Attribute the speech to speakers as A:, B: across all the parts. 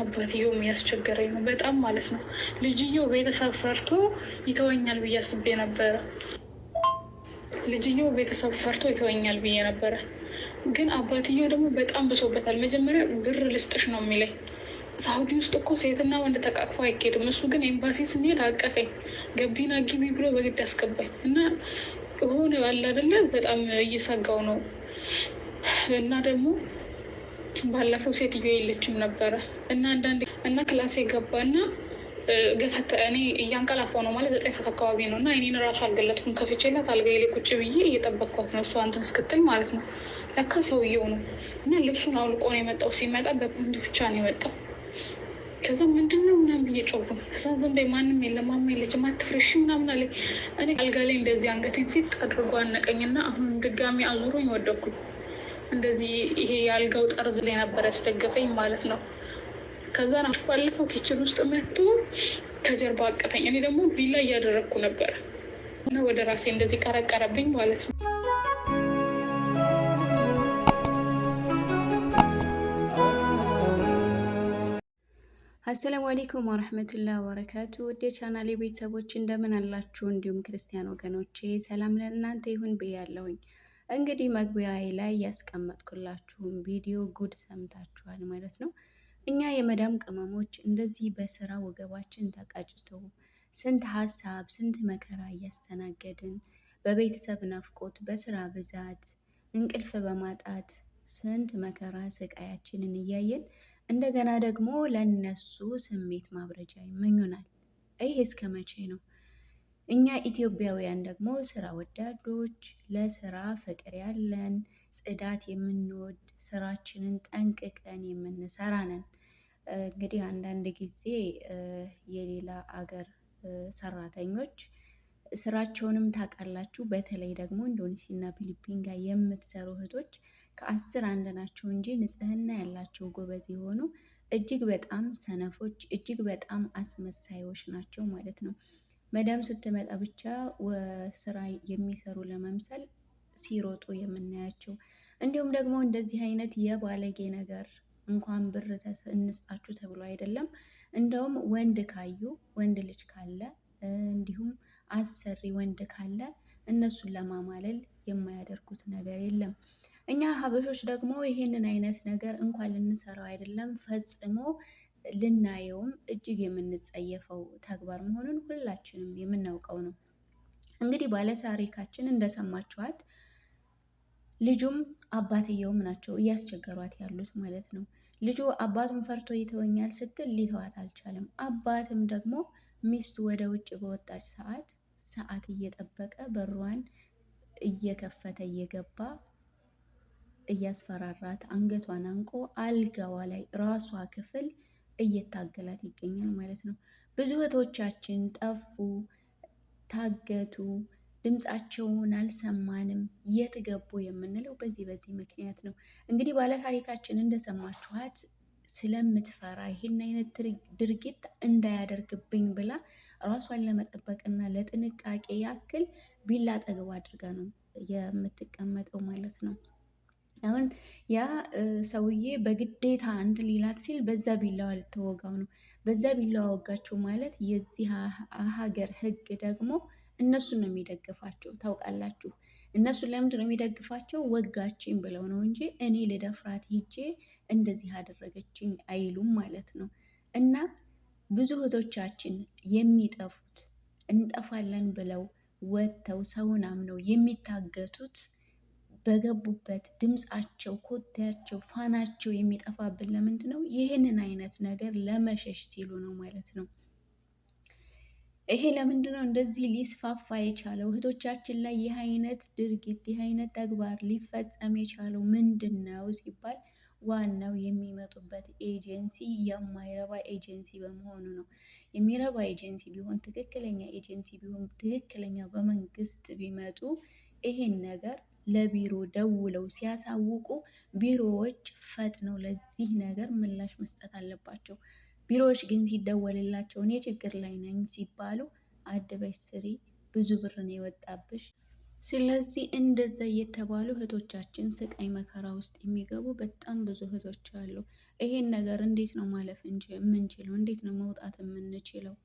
A: አባትየውም እያስቸገረኝ ነው በጣም ማለት ነው። ልጅየው ቤተሰብ ፈርቶ ይተወኛል ብዬ አስቤ ነበረ። ልጅየው ቤተሰብ ፈርቶ ይተወኛል ብዬ ነበረ፣ ግን አባትየው ደግሞ በጣም ብሶበታል። መጀመሪያ ብር ልስጥሽ ነው የሚለኝ። ሳውዲ ውስጥ እኮ ሴትና ወንድ ተቃቅፎ አይኬድም። እሱ ግን ኤምባሲ ስንሄድ አቀፈኝ፣ ገቢና ግቢ ብሎ በግድ አስገባኝ እና ሆነ አለ አይደለ፣ በጣም እየሰጋው ነው። እና ደግሞ ባለፈው ሴትዮ የለችም ነበረ እና አንዳንዴ እና ክላሴ ገባና ገፈተ እኔ እያንቀላፋው ነው ማለት 9 ሰዓት አካባቢ ነው እና እኔን ራሱ አልገለጥኩም። ከፍቼላት አልጋዬ ላይ ቁጭ ብዬ እየጠበቅኳት ነው እሷ እንትን እስክትል ማለት ነው። ለካ ሰውየው ነው እና ልብሱን አውልቆ ነው የመጣው። ሲመጣ በፓንት ብቻ ነው የመጣው። ከዛ ምንድነው ምናምን ብዬ ጮኩ። ከዛ ዝም በይ ማንም የለም ማማ የለችም አትፍረሺ ምናምን አለኝ። እኔ አልጋ ላይ እንደዚህ አንገቴን ሲጥ አድርጎ አነቀኝና አሁን ድጋሚ አዙሮኝ ወደኩኝ። እንደዚህ ይሄ የአልጋው ጠርዝ ላይ ነበር ያስደገፈኝ ማለት ነው። ከዛ ባለፈው ኪችን ውስጥ መጥቶ ከጀርባ አቀፈኝ። እኔ ደግሞ ቢላ እያደረግኩ ነበረ እና ወደ ራሴ እንደዚህ ቀረቀረብኝ ማለት ነው።
B: አሰላሙ አለይኩም ወረህመቱላሂ ወበረካቱ። ውድ የቻናሌ ቤተሰቦች እንደምን አላችሁ? እንዲሁም ክርስቲያን ወገኖቼ ሰላም ለእናንተ ይሁን ብያለሁኝ። እንግዲህ መግቢያ ላይ ያስቀመጥኩላችሁን ቪዲዮ ጉድ ሰምታችኋል ማለት ነው። እኛ የመዳም ቅመሞች እንደዚህ በስራ ወገባችን ተቀጭቶ ስንት ሀሳብ ስንት መከራ እያስተናገድን በቤተሰብ ናፍቆት በስራ ብዛት እንቅልፍ በማጣት ስንት መከራ ስቃያችንን እያየን እንደገና ደግሞ ለነሱ ስሜት ማብረጃ ይመኙናል። ይህ እስከ መቼ ነው? እኛ ኢትዮጵያውያን ደግሞ ስራ ወዳዶች፣ ለስራ ፍቅር ያለን፣ ጽዳት የምንወድ፣ ስራችንን ጠንቅቀን የምንሰራ ነን። እንግዲህ አንዳንድ ጊዜ የሌላ አገር ሰራተኞች ስራቸውንም ታውቃላችሁ። በተለይ ደግሞ ኢንዶኔሲያና ፊሊፒን ጋር የምትሰሩ እህቶች ከ10 አንድ ናቸው እንጂ ንጽህና ያላቸው ጎበዝ የሆኑ እጅግ በጣም ሰነፎች፣ እጅግ በጣም አስመሳዮች ናቸው ማለት ነው። መዳም ስትመጣ ብቻ ስራ የሚሰሩ ለመምሰል ሲሮጡ የምናያቸው፣ እንዲሁም ደግሞ እንደዚህ አይነት የባለጌ ነገር እንኳን ብር እንስጣችሁ ተብሎ አይደለም። እንደውም ወንድ ካዩ ወንድ ልጅ ካለ እንዲሁም አሰሪ ወንድ ካለ እነሱን ለማማለል የማያደርጉት ነገር የለም። እኛ ሀበሾች ደግሞ ይሄንን አይነት ነገር እንኳን ልንሰራው አይደለም ፈጽሞ ልናየውም እጅግ የምንጸየፈው ተግባር መሆኑን ሁላችንም የምናውቀው ነው። እንግዲህ ባለታሪካችን እንደሰማችኋት ልጁም አባትየውም ናቸው እያስቸገሯት ያሉት ማለት ነው። ልጁ አባቱን ፈርቶ ይተወኛል ስትል ሊተዋት አልቻለም። አባትም ደግሞ ሚስቱ ወደ ውጭ በወጣች ሰዓት እየጠበቀ በሯን እየከፈተ እየገባ እያስፈራራት አንገቷን አንቆ አልጋዋ ላይ ራሷ ክፍል እየታገላት ይገኛል ማለት ነው። ብዙ እህቶቻችን ጠፉ፣ ታገቱ፣ ድምፃቸውን አልሰማንም፣ የት ገቡ የምንለው በዚህ ምክንያት ነው። እንግዲህ ባለታሪካችን እንደሰማችኋት ስለምትፈራ ይህን አይነት ድርጊት እንዳያደርግብኝ ብላ ራሷን ለመጠበቅና ለጥንቃቄ ያክል ቢላ አጠገቧ አድርጋ ነው የምትቀመጠው ማለት ነው። አሁን ያ ሰውዬ በግዴታ እንትን ሊላት ሲል በዛ ቢላዋ ልትወጋው ነው። በዛ ቢላዋ ወጋቸው ማለት የዚህ ሀገር ሕግ ደግሞ እነሱን ነው የሚደግፋቸው። ታውቃላችሁ፣ እነሱን ለምንድን ነው የሚደግፋቸው? ወጋችኝ ብለው ነው እንጂ እኔ ልደፍራት ሂጄ እንደዚህ አደረገችኝ አይሉም ማለት ነው። እና ብዙ እህቶቻችን የሚጠፉት እንጠፋለን ብለው ወጥተው ሰውን አምነው የሚታገቱት በገቡበት ድምፃቸው፣ ኮቴያቸው፣ ፋናቸው የሚጠፋብን ለምንድን ነው? ይህንን አይነት ነገር ለመሸሽ ሲሉ ነው ማለት ነው። ይሄ ለምንድን ነው እንደዚህ ሊስፋፋ የቻለው? እህቶቻችን ላይ ይህ አይነት ድርጊት ይህ አይነት ተግባር ሊፈጸም የቻለው ምንድን ነው ሲባል ዋናው የሚመጡበት ኤጀንሲ የማይረባ ኤጀንሲ በመሆኑ ነው። የሚረባ ኤጀንሲ ቢሆን ትክክለኛ ኤጀንሲ ቢሆን ትክክለኛ በመንግስት ቢመጡ ይሄን ነገር ለቢሮ ደውለው ሲያሳውቁ ቢሮዎች ፈጥነው ለዚህ ነገር ምላሽ መስጠት አለባቸው። ቢሮዎች ግን ሲደወልላቸው እኔ ችግር ላይ ነኝ ሲባሉ አድበሽ ስሪ፣ ብዙ ብር ነው የወጣብሽ። ስለዚህ እንደዛ እየተባሉ እህቶቻችን ስቃይ መከራ ውስጥ የሚገቡ በጣም ብዙ እህቶች አሉ። ይሄን ነገር እንዴት ነው ማለፍ የምንችለው? እንዴት ነው መውጣት የምንችለው?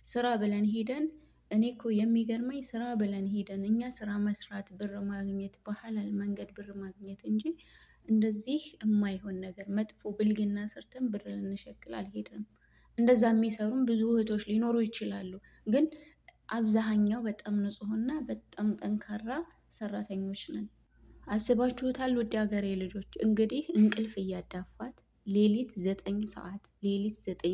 B: ስራ ብለን ሄደን እኔ እኮ የሚገርመኝ ስራ ብለን ሄደን እኛ ስራ መስራት ብር ማግኘት በሐላል መንገድ ብር ማግኘት እንጂ እንደዚህ የማይሆን ነገር መጥፎ ብልግና ሰርተን ብር ልንሸክል አልሄድንም። እንደዛ የሚሰሩም ብዙ እህቶች ሊኖሩ ይችላሉ። ግን አብዛኛው በጣም ንጹህና በጣም ጠንካራ ሰራተኞች ነን። አስባችሁታል? ውድ ሀገሬ ልጆች እንግዲህ እንቅልፍ እያዳፋት ሌሊት 9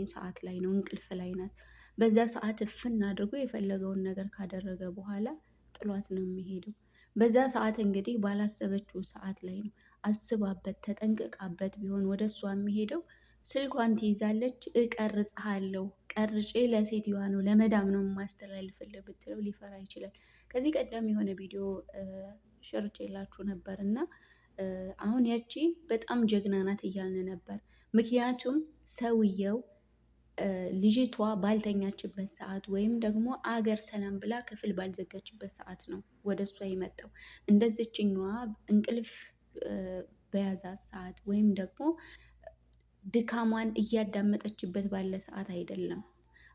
B: ሰዓት ላይ ነው እንቅልፍ ላይ ናት። በዛ ሰዓት እፍን አድርጎ የፈለገውን ነገር ካደረገ በኋላ ጥሏት ነው የሚሄደው። በዛ ሰዓት እንግዲህ ባላሰበችው ሰዓት ላይ ነው አስባበት ተጠንቅቃበት ቢሆን ወደ እሷ የሚሄደው። ስልኳን ትይዛለች። እቀርጽሃለሁ፣ ቀርጬ ለሴትዮዋ ነው ለመዳም ነው የማስተላልፍልህ ብትለው ሊፈራ ይችላል። ከዚህ ቀደም የሆነ ቪዲዮ ሸርቼላችሁ ነበር እና አሁን ያቺ በጣም ጀግና ናት እያልን ነበር። ምክንያቱም ሰውየው ልጅቷ ባልተኛችበት ሰዓት ወይም ደግሞ አገር ሰላም ብላ ክፍል ባልዘጋችበት ሰዓት ነው ወደ እሷ የመጣው። እንደዚችኛዋ እንቅልፍ በያዛት ሰዓት ወይም ደግሞ ድካሟን እያዳመጠችበት ባለ ሰዓት አይደለም።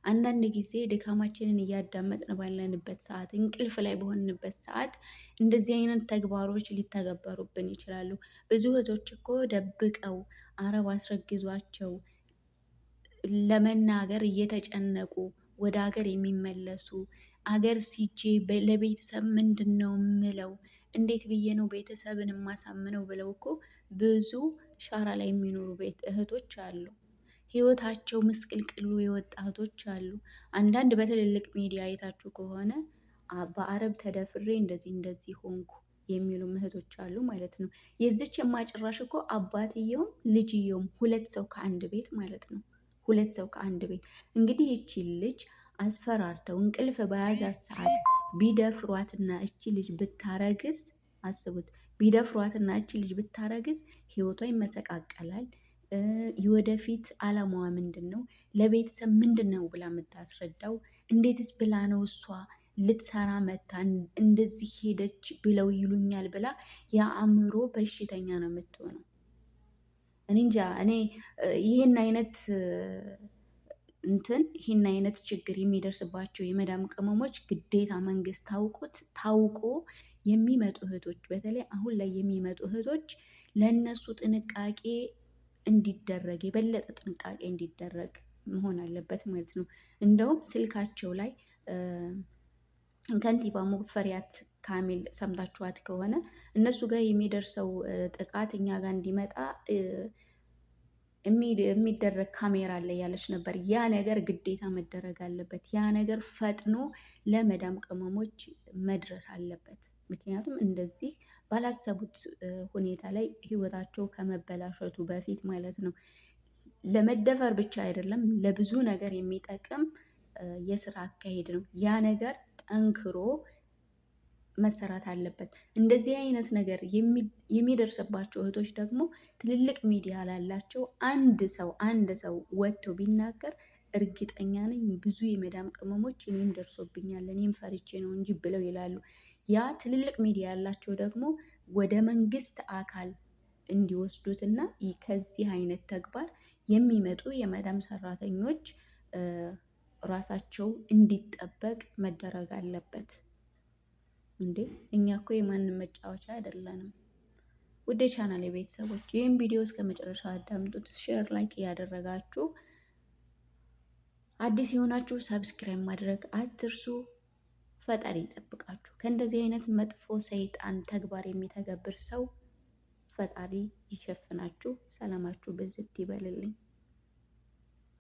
B: አንዳንድ ጊዜ ድካማችንን እያዳመጥን ባለንበት ሰዓት፣ እንቅልፍ ላይ በሆንበት ሰዓት እንደዚህ አይነት ተግባሮች ሊተገበሩብን ይችላሉ። ብዙ እህቶች እኮ ደብቀው አረብ አስረግዟቸው ለመናገር እየተጨነቁ ወደ ሀገር የሚመለሱ አገር ሲጄ ለቤተሰብ ምንድን ነው ምለው፣ እንዴት ብዬ ነው ቤተሰብን የማሳምነው ብለው እኮ ብዙ ሻራ ላይ የሚኖሩ እህቶች አሉ። ህይወታቸው ምስቅልቅሉ የወጣ እህቶች አሉ። አንዳንድ በትልልቅ ሚዲያ አይታችሁ ከሆነ በአረብ ተደፍሬ እንደዚህ ሆንኩ የሚሉ እህቶች አሉ ማለት ነው። የዚች የማጭራሽ እኮ አባትየውም ልጅየውም ሁለት ሰው ከአንድ ቤት ማለት ነው። ሁለት ሰው ከአንድ ቤት። እንግዲህ ይቺ ልጅ አስፈራርተው እንቅልፍ በያዛት ሰዓት ቢደፍሯትና እቺ ልጅ ብታረግዝ፣ አስቡት፣ ቢደፍሯትና እቺ ልጅ ብታረግዝ ህይወቷ ይመሰቃቀላል። የወደፊት አላማዋ ምንድን ነው? ለቤተሰብ ምንድን ነው ብላ የምታስረዳው? እንዴትስ ብላ ነው እሷ ልትሰራ መታ እንደዚህ ሄደች ብለው ይሉኛል ብላ የአእምሮ በሽተኛ ነው የምትሆነው። እኔ እንጃ። እኔ ይህን አይነት ችግር የሚደርስባቸው የመዳም ቅመሞች ግዴታ መንግስት ታውቆ የሚመጡ እህቶች፣ በተለይ አሁን ላይ የሚመጡ እህቶች ለእነሱ ጥንቃቄ እንዲደረግ የበለጠ ጥንቃቄ እንዲደረግ መሆን አለበት ማለት ነው። እንደውም ስልካቸው ላይ ከንቲባ ሙፈሪያት ካሚል ሰምታችኋት ከሆነ እነሱ ጋር የሚደርሰው ጥቃት እኛ ጋር እንዲመጣ የሚደረግ ካሜራ አለ ያለች ነበር። ያ ነገር ግዴታ መደረግ አለበት። ያ ነገር ፈጥኖ ለመዳም ቅመሞች መድረስ አለበት። ምክንያቱም እንደዚህ ባላሰቡት ሁኔታ ላይ ህይወታቸው ከመበላሸቱ በፊት ማለት ነው። ለመደፈር ብቻ አይደለም፣ ለብዙ ነገር የሚጠቅም የስራ አካሄድ ነው። ያ ነገር ጠንክሮ መሰራት አለበት። እንደዚህ አይነት ነገር የሚደርስባቸው እህቶች ደግሞ ትልልቅ ሚዲያ ላላቸው አንድ ሰው ወጥቶ ቢናገር እርግጠኛ ነኝ ብዙ የመዳም ቅመሞች እኔም ደርሶብኛል እኔም ፈርቼ ነው እንጂ ብለው ይላሉ። ያ ትልልቅ ሚዲያ ያላቸው ደግሞ ወደ መንግስት አካል እንዲወስዱትና ከዚህ አይነት ተግባር የሚመጡ የመዳም ሰራተኞች ራሳቸው እንዲጠበቅ መደረግ አለበት። እንዴ እኛ እኮ የማንም መጫወቻ አይደለንም። ውድ የቻናሌ ቤተሰቦች ይህን ቪዲዮ እስከ መጨረሻው አዳምጡት። ሼር፣ ላይክ እያደረጋችሁ አዲስ የሆናችሁ ሰብስክራይብ ማድረግ አትርሱ። ፈጣሪ ይጠብቃችሁ ከእንደዚህ አይነት መጥፎ ሰይጣን ተግባር የሚተገብር ሰው ፈጣሪ ይሸፍናችሁ። ሰላማችሁ ብዝት ይበልልኝ።